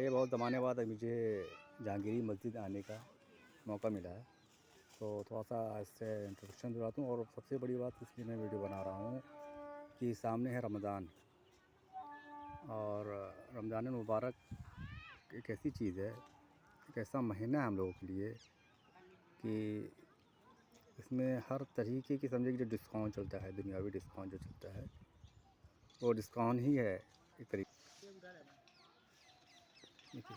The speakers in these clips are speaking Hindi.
ये बहुत ज़माने बाद मुझे जहांगीरी मस्जिद आने का मौका मिला है, तो थोड़ा सा इससे इंट्रोडक्शन दिलाता हूँ। और सबसे बड़ी बात इसलिए मैं वीडियो बना रहा हूँ कि सामने है रमज़ान, और रमज़ान मुबारक एक ऐसी चीज़ है, एक ऐसा महीना है हम लोगों के लिए कि इसमें हर तरीके की समझे कि जो डिस्काउंट चलता है, दुनियावी डिस्काउंट जो चलता है, वो डिस्काउंट ही है एक तरीके। देखिए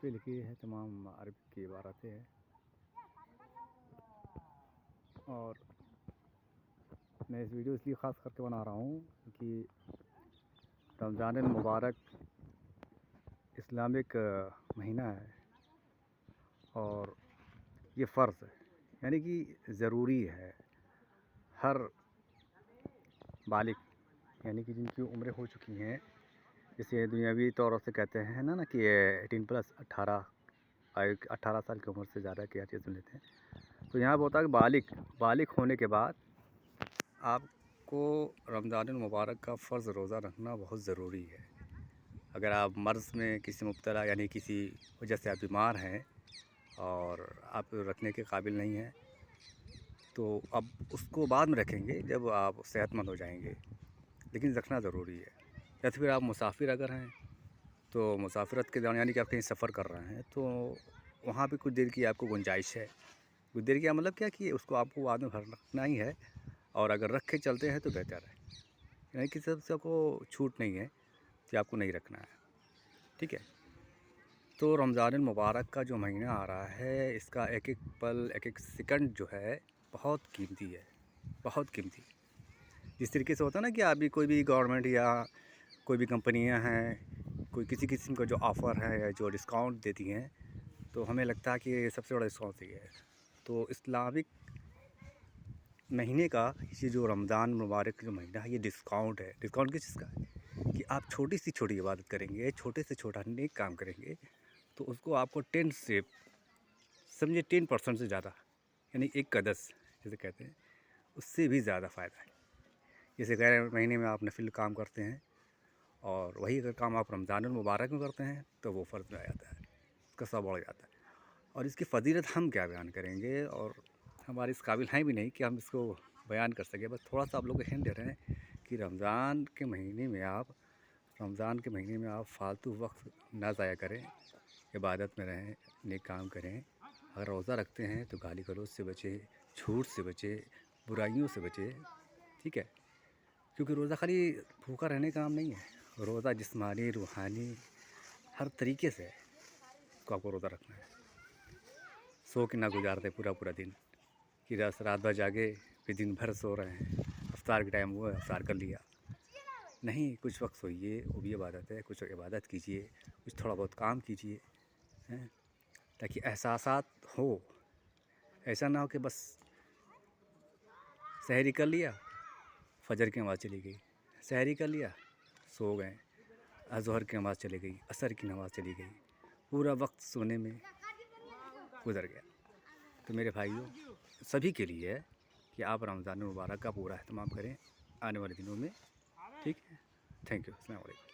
पे लिखी है, तमाम अरबी की इबारतें हैं। और मैं इस वीडियो इसलिए ख़ास करके बना रहा हूँ कि रमज़ान मुबारक इस्लामिक महीना है, और ये फ़र्ज़ है, यानी कि ज़रूरी है हर बालिग, यानी कि जिनकी उम्रें हो चुकी हैं, जिसे दुनियावी तौर से कहते हैं ना कि 18+ 18 साल की उम्र से ज़्यादा की चीज़ सुन लेते हैं। तो यहाँ होता है कि बालिग होने के बाद आपको रमज़ान मुबारक का फ़र्ज़ रोज़ा रखना बहुत ज़रूरी है। अगर आप मर्ज़ में किसी मुब्तला, यानी किसी वजह से आप बीमार हैं और आप रखने के काबिल नहीं हैं, तो अब उसको बाद में रखेंगे जब आप सेहतमंद हो जाएंगे, लेकिन रखना ज़रूरी है। या तो फिर आप मुसाफिर अगर हैं, तो मुसाफिरत के दौरान, यानी कि आप कहीं सफ़र कर रहे हैं, तो वहाँ पे कुछ देर की आपको गुंजाइश है। कुछ देर क्या मतलब क्या कि उसको आपको बाद में रखना ही है, और अगर रख के चलते हैं तो बेहतर है, यानी कि सबको छूट नहीं है कि आपको नहीं रखना है। ठीक है। तो रमज़ान मुबारक का जो महीना आ रहा है, इसका एक एक पल, एक एक सेकंड जो है बहुत कीमती है, बहुत कीमती। जिस तरीके से होता है ना कि अभी कोई भी गवर्नमेंट या कोई भी कंपनियां हैं, कोई किसी किस्म का जो ऑफ़र है या जो डिस्काउंट देती हैं, तो हमें लगता है कि ये सबसे बड़ा डिस्काउंट ही है। तो इस्लामिक महीने का ये जो रमज़ान मुबारक जो महीना है, ये डिस्काउंट है। डिस्काउंट किस चीज़ का है कि आप छोटी से छोटी इबादत करेंगे, छोटे से छोटा नेक काम करेंगे, तो उसको आपको 10 से समझिए 10% से ज़्यादा, यानी एक का 10 जैसे कहते हैं, उससे भी ज़्यादा फ़ायदा है। जैसे गैर महीने में आप नफिल काम करते हैं, और वही अगर काम आप रमज़ान मुबारक में करते हैं, तो वो फ़र्ज़ में आ जाता है, उसका सब बढ़ जाता है। और इसकी फ़जीलत हम क्या बयान करेंगे, और हमारे इस काबिल हैं भी नहीं कि हम इसको बयान कर सकें। बस थोड़ा सा आप लोग को हिंट दे रहे हैं कि रमज़ान के महीने में आप फ़ालतू वक्त ना ज़ाया करें, इबादत में रहें, नेक काम करें। अगर रोज़ा रखते हैं तो गाली गलौज से बचें, झूठ से बचें, बुराइयों से बचें। ठीक है, क्योंकि रोज़ा खाली भूखा रहने का काम नहीं है, रोज़ा जिस्मानी, रूहानी, हर तरीके से इसको आपको रोज़ा रखना है। सो के ना गुजार दे पूरा पूरा दिन, कि रात भर जागे, फिर दिन भर सो रहे हैं, अफ्तार के टाइम हुआ अफ्तार कर लिया। नहीं, कुछ वक्त सोइए, वो भी इबादत है। कुछ इबादत कीजिए, कुछ थोड़ा बहुत काम कीजिए, हैं, ताकि एहसासात हो। ऐसा ना हो कि बस सहरी कर लिया, फजर की नमाज़ चली गई, सहरी कर लिया, सो गए, ज़ोहर की नमाज़ चली गई, असर की नमाज़ चली गई, पूरा वक्त सोने में गुजर गया। तो मेरे भाइयों, सभी के लिए है कि आप रमज़ान मुबारक का पूरा एहतमाम करें आने वाले दिनों में। ठीक है, थैंक यू, अस्सलाम वालेकुम।